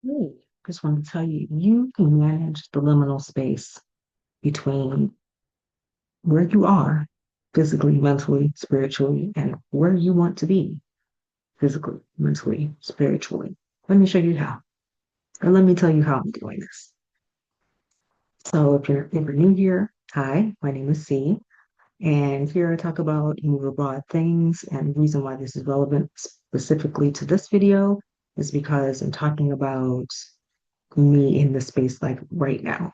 Hey, just wanted to tell you, you can manage the liminal space between where you are physically, mentally, spiritually, and where you want to be physically, mentally, spiritually. Let me show you how. Or let me tell you how I'm doing this. So if you're new here, hi, my name is C. And here I talk about move abroad things. And the reason why this is relevant specifically to this video is because I'm talking about me in this space like right now,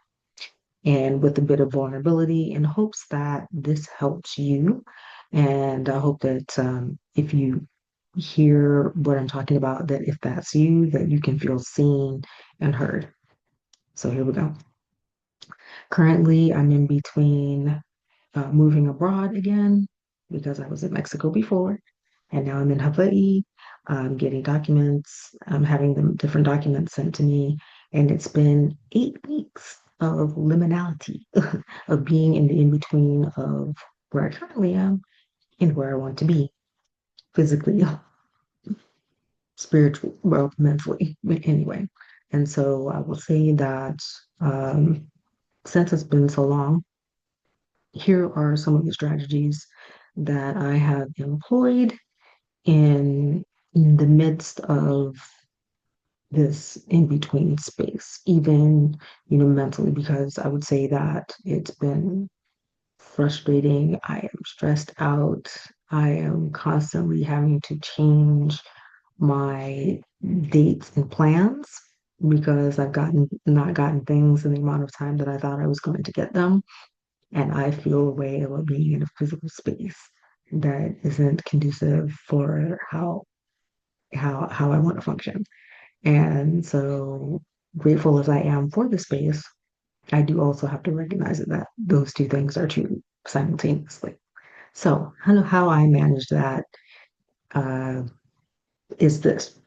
and with a bit of vulnerability in hopes that this helps you. And I hope that if you hear what I'm talking about, that if that's you, that you can feel seen and heard. So here we go. Currently, I'm in between moving abroad again because I was in Mexico before, and now I'm in Hawaii. I'm getting documents. I'm having them different documents sent to me, and it's been 8 weeks of liminality, of being in the in between of where I currently am and where I want to be physically, spiritually, well, mentally, but anyway. And so I will say that um, since it's been so long, here are some of the strategies that I have employed in the midst of this in between space, even, mentally, because I would say that it's been frustrating. I am stressed out. I am constantly having to change my dates and plans because I've not gotten things in the amount of time that I thought I was going to get them. And I feel a way about being in a physical space that isn't conducive for how I want to function. And so grateful as I am for the space, I do also have to recognize that those two things are true simultaneously. So how I manage that uh, is this.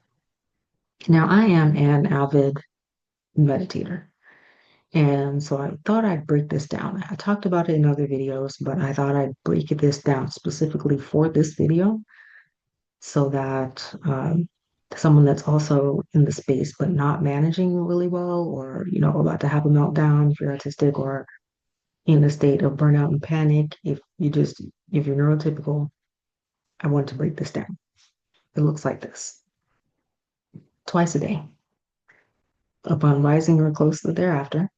Now I am an avid meditator. And so I thought I'd break this down. I talked about it in other videos, but I thought I'd break this down specifically for this video so that someone that's also in the space but not managing really well, or about to have a meltdown if you're autistic, or in a state of burnout and panic, if you're neurotypical, I want to break this down. It looks like this: twice a day, upon rising or closely thereafter,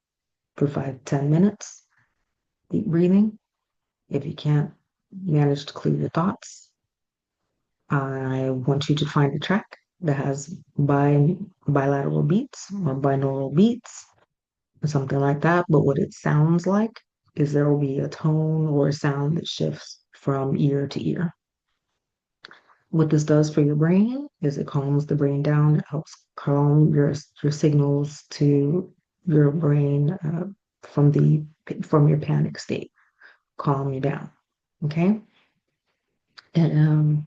for 5 to 10 minutes, deep breathing. If you can't manage to clear your thoughts, I want you to find a track that has bilateral beats or binaural beats, or something like that. But what it sounds like is there will be a tone or a sound that shifts from ear to ear. What this does for your brain is it calms the brain down. It helps calm your signals to your brain from the from your panic state. Calm you down. Okay. And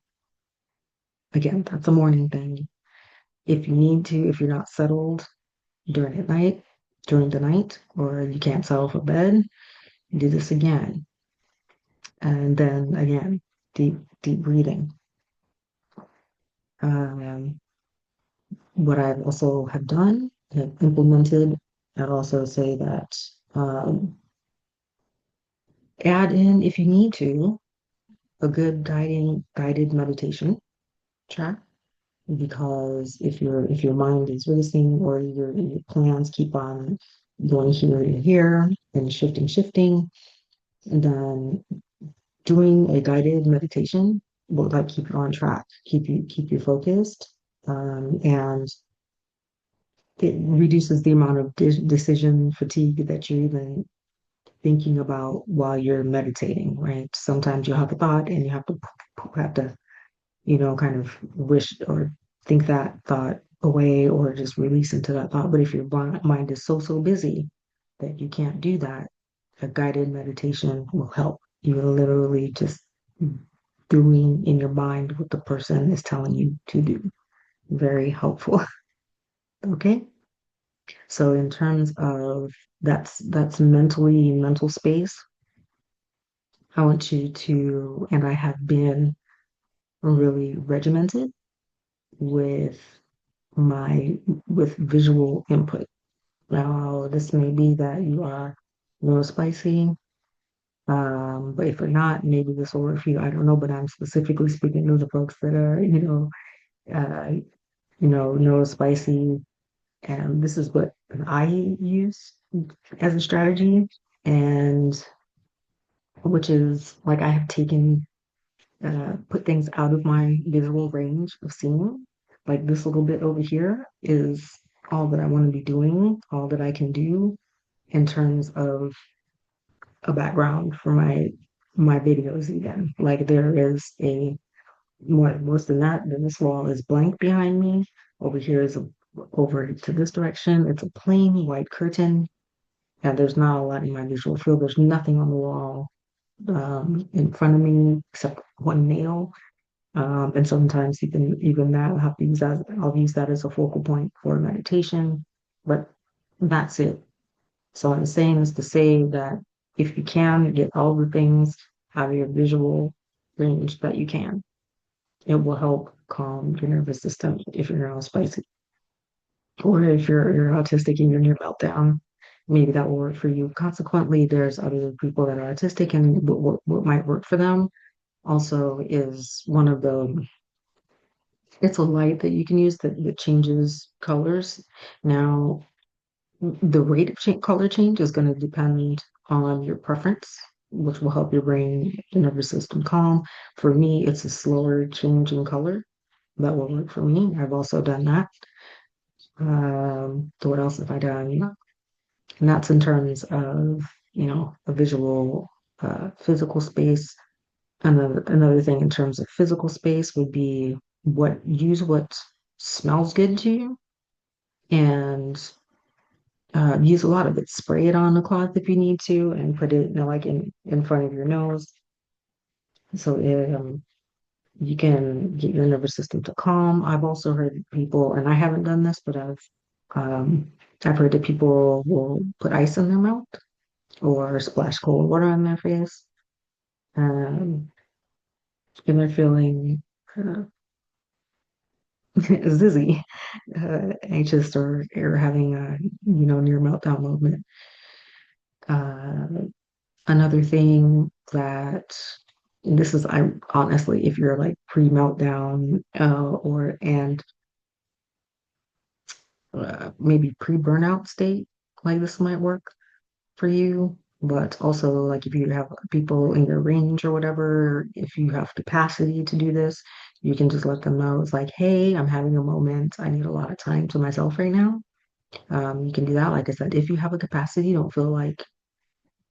again, that's a morning thing. If you need to, if you're not settled during the night, or you can't settle for bed, do this again. And then again, deep breathing. Um, what I've also have done, have implemented, I'd also say that um, add in, if you need to, a good guided meditation track, because if your mind is racing, or your plans keep on going here and here and shifting, then doing a guided meditation will like keep you on track, keep you focused, and it reduces the amount of decision fatigue that you're even thinking about while you're meditating, right? Sometimes you'll have a thought and you have to kind of wish or think that thought away, or just release into that thought. But if your mind is so busy that you can't do that, a guided meditation will help. You're literally just doing in your mind what the person is telling you to do. Very helpful. Okay. So in terms of that's mental space, I want you to, and I have been really regimented with my with visual input. Now, this may be that you are neurospicy, but if you're not, maybe this will work for you. I don't know, but I'm specifically speaking to the folks that are, uh, neurospicy, and this is what I use as a strategy, and which is like I have taken put things out of my visual range of seeing. Like this little bit over here is all that I want to be doing, all that I can do in terms of a background for my videos even. Like there is a more worse than that, then this wall is blank behind me. Over here is over to this direction. It's a plain white curtain, and there's not a lot in my visual field. There's nothing on the wall in front of me except one nail. And sometimes even that I'll use that as a focal point for meditation, but that's it. So I'm saying is to say that if you can get all the things out of your visual range that you can, it will help calm your nervous system if you're all spicy. Or if you're autistic and you're near meltdown, maybe that will work for you. Consequently, there's other people that are autistic and what might work for them also is one of the it's a light that you can use that changes colors. Now, the rate of color change is going to depend on your preference, which will help your brain and nervous system calm. For me, it's a slower change in color that will work for me. I've also done that. So what else have I done? And that's in terms of, a visual, physical space. Another thing in terms of physical space would be use what smells good to you and use a lot of it. Spray it on the cloth if you need to and put it, like in front of your nose. So you can get your nervous system to calm. I've also heard people, and I haven't done this, but I've heard that people will put ice in their mouth or splash cold water on their face. Um, and they're feeling uh, zizzy, anxious, or having a near meltdown moment. Uh, Another thing that this is, I honestly, if you're like pre-meltdown and maybe pre-burnout state, like this might work for you. But also, like if you have people in your range or whatever, if you have capacity to do this, you can just let them know. It's like, hey, I'm having a moment. I need a lot of time to myself right now. You can do that. Like I said, if you have a capacity, don't feel like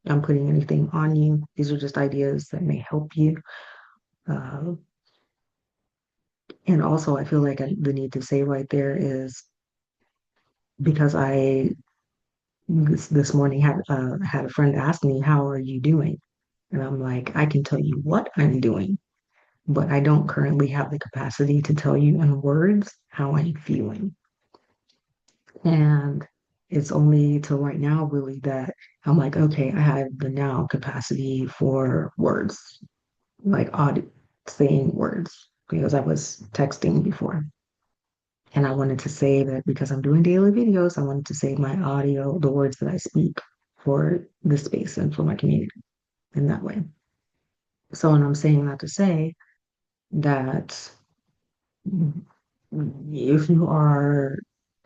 I'm putting anything on you. These are just ideas that may help you. Uh, and also, I feel like the need to say right there is because this morning had a friend ask me, "How are you doing?" And I'm like, I can tell you what I'm doing, but I don't currently have the capacity to tell you in words how I'm feeling. And it's only till right now, really, that I'm like, okay, I have the now capacity for words, like audio, saying words, because I was texting before. And I wanted to say that because I'm doing daily videos, I wanted to save my audio, the words that I speak for this space and for my community in that way. So, and I'm saying that to say that if you are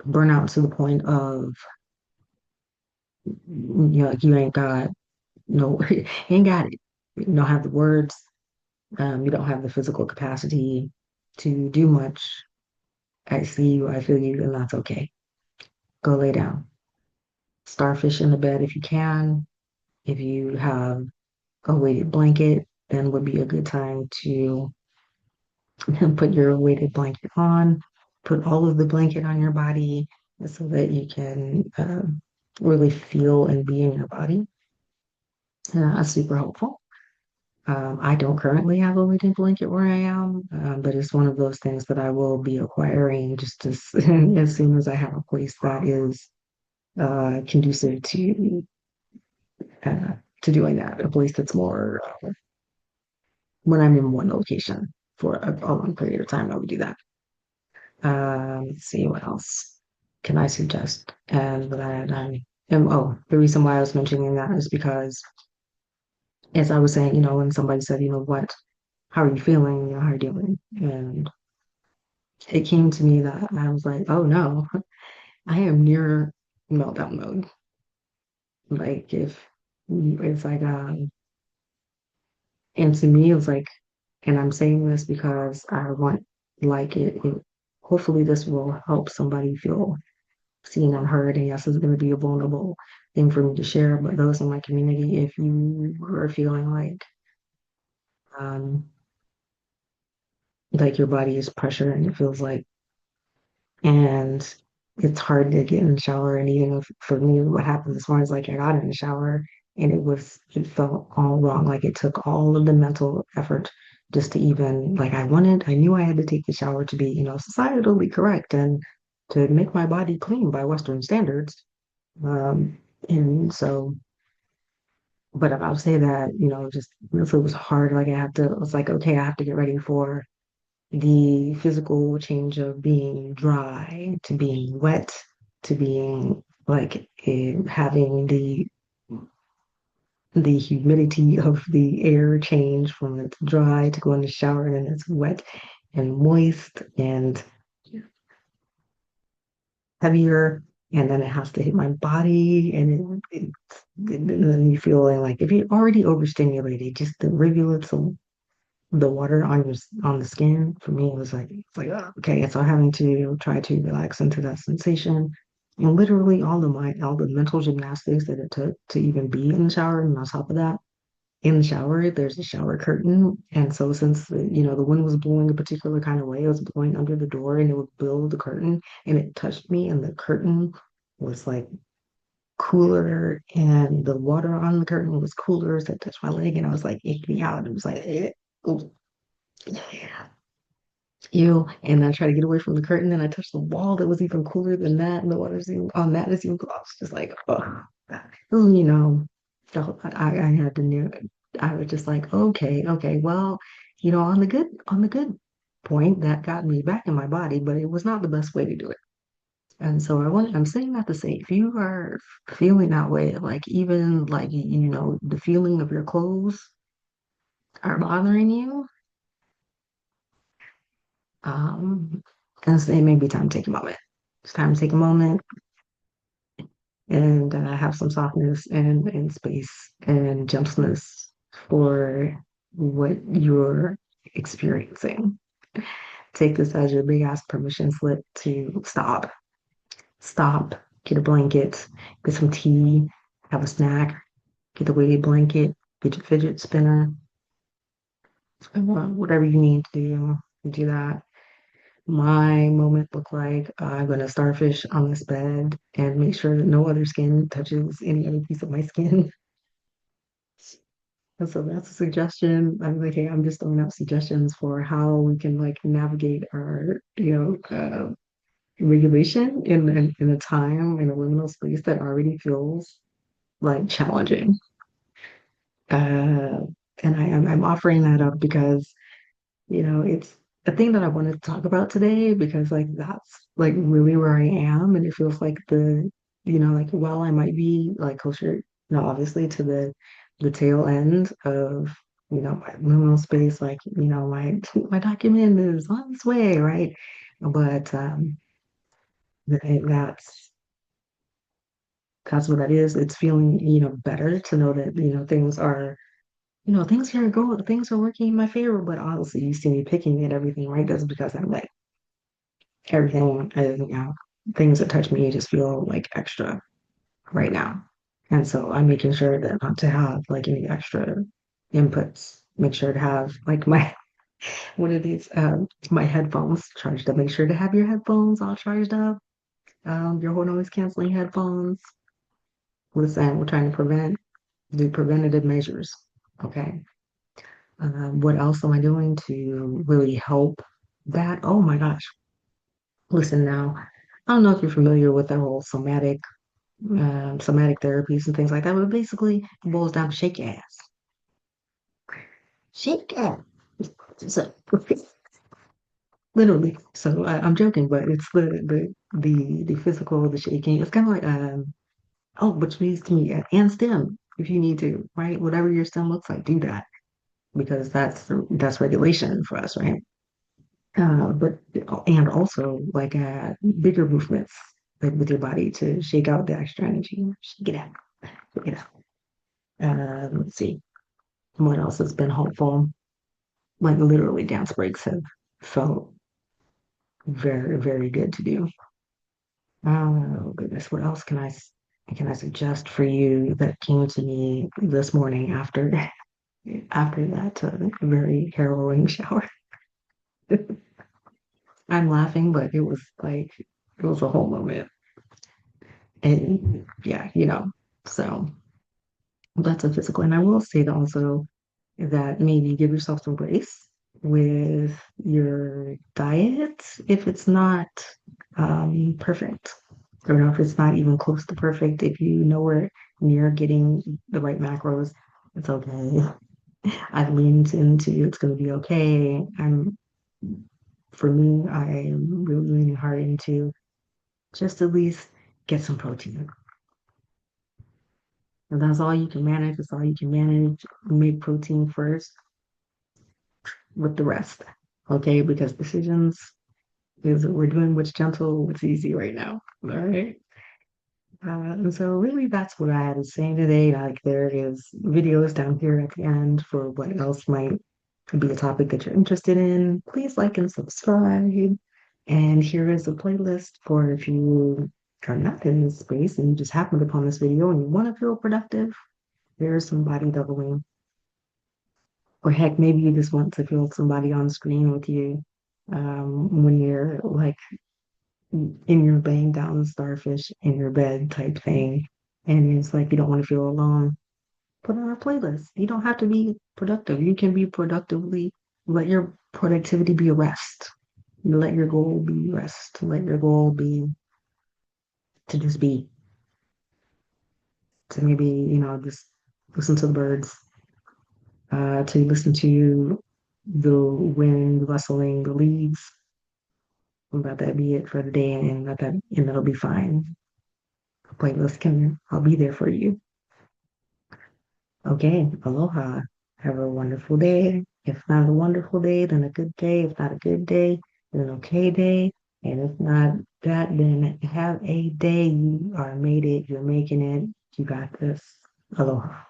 burnout to the point of, like you ain't got no, you ain't got it. You don't have the words, you don't have the physical capacity to do much. I see you, I feel you, and that's okay. Go lay down. Starfish in the bed if you can. If you have a weighted blanket, then would be a good time to put your weighted blanket on, put all of the blanket on your body so that you can really feel and be in your body. That's super helpful. I don't currently have a weighted blanket where I am, but it's one of those things that I will be acquiring just as soon as I have a place that is conducive to doing that, a place that's more when I'm in one location for a long period of time, I would do that. Let's see what else can I suggest. The reason why I was mentioning that is because, as I was saying, when somebody said, how are you feeling? How are you doing? And it came to me that I was like, oh no, I am near meltdown mode. Like if it's like, and to me, it's like, and I'm saying this because I want, like, hopefully this will help somebody feel seen and heard. And yes, it's going to be a vulnerable thing for me to share, but those in my community, if you are feeling um, like your body is pressure and it feels like, and it's hard to get in the shower. And even if, for me, what happened as far as like I got in the shower and it felt all wrong. Like it took all of the mental effort just to even, like I knew I had to take the shower to be, societally correct and to make my body clean by Western standards. Um, and so, but I'll say that, just if it was hard, like it was like, okay, I have to get ready for the physical change of being dry to being wet to being like having the humidity of the air change from it's dry to go in the shower and then it's wet and moist and heavier, and then it has to hit my body, and then you feel like if you're already overstimulated, just the rivulets of the water on on the skin for me was like it's like oh, okay, so having to try to relax into that sensation, and literally all the mental gymnastics that it took to even be in the shower, and on top of that, in the shower there's a shower curtain, and so since the wind was blowing a particular kind of way, it was blowing under the door and it would build the curtain, and it touched me, and the curtain was like cooler and the water on the curtain was cooler, so it touched my leg and I was like aching out. It was like yeah, ew. And I tried to get away from the curtain and I touched the wall that was even cooler than that. And the water's even on that is even cool. I was just like, oh, you know, I had to know. I was just like, okay, okay, well, on the good point, that got me back in my body, but it was not the best way to do it. And so I'm saying that to say, if you are feeling that way, like even like, the feeling of your clothes are bothering you, Um, and so it may be time to take a moment. It's time to take a moment and have some softness and space and gentleness for what you're experiencing. Take this as your big ass permission slip to stop. Stop, get a blanket, get some tea, have a snack, get the weighted blanket, get your fidget spinner, whatever you need to do, do that. My moment looked like I'm gonna starfish on this bed and make sure that no other skin touches any other piece of my skin. And so that's a suggestion. I'm like, hey, I'm just throwing out suggestions for how we can like navigate our, regulation in a time in a liminal space that already feels like challenging. Uh, and I'm offering that up because it's a thing that I wanted to talk about today because like that's like really where I am, and it feels like like while I might be like closer, obviously to the tail end of my liminal space, like my my document is on its way, right? But that's what that is. It's feeling better to know that things are working in my favor, but honestly, you see me picking at everything, right? That's because I'm like everything is, things that touch me just feel like extra right now. And so I'm making sure that not to have like any extra inputs. Make sure to have like my one of these my headphones charged up. Make sure to have your headphones all charged up. Your whole noise canceling headphones. Listen, we're trying to do preventative measures. Okay. What else am I doing to really help that? Oh my gosh. Listen now, I don't know if you're familiar with the whole somatic therapies and things like that, but basically it boils down to shake your ass. Shake ass. So, literally. So I'm joking, but it's the physical, the shaking. It's kind of like oh, which leads to me and stem if you need to, right? Whatever your stem looks like, do that because that's regulation for us, right? But and also like bigger movements like with your body to shake out the extra energy, shake it out, shake it out. Let's see what else has been helpful. Like literally, dance breaks have felt very, very good to do. Oh goodness, what else can I suggest for you that came to me this morning after that very harrowing shower? I'm laughing, but it was like it was a whole moment, and yeah, so that's a physical. And I will say that also that maybe give yourself some grace with your diet if it's not perfect, or if it's not even close to perfect. If you know we're near getting the right macros, it's okay. I've leaned into it's going to be okay. For me, I am really leaning hard into just at least get some protein. And that's all you can manage. That's all you can manage. Make protein first with the rest. Okay, because decisions is we're doing what's gentle, what's easy right now. All right. And so really that's what I had to say today. Like there is videos down here at the end for what else might be a topic that you're interested in. Please like and subscribe. And here is a playlist for if you are not in this space and you just happened upon this video and you want to feel productive, there's some body doubling. Or heck, maybe you just want to feel somebody on screen with you when you're like in your laying down starfish in your bed type thing. And it's like you don't want to feel alone. Put on a playlist. You don't have to be productive. You can be productively, let your productivity be rest. Let your goal be rest. Let your goal be to just be, to maybe, just listen to the birds, to listen to the wind rustling the leaves. Let that be it for the day and and that'll be fine. The playlist I'll be there for you. Okay, aloha. Have a wonderful day. If not a wonderful day, then a good day. If not a good day, then an okay day. And if not that, then have a day. You are made it. You're making it. You got this. Aloha.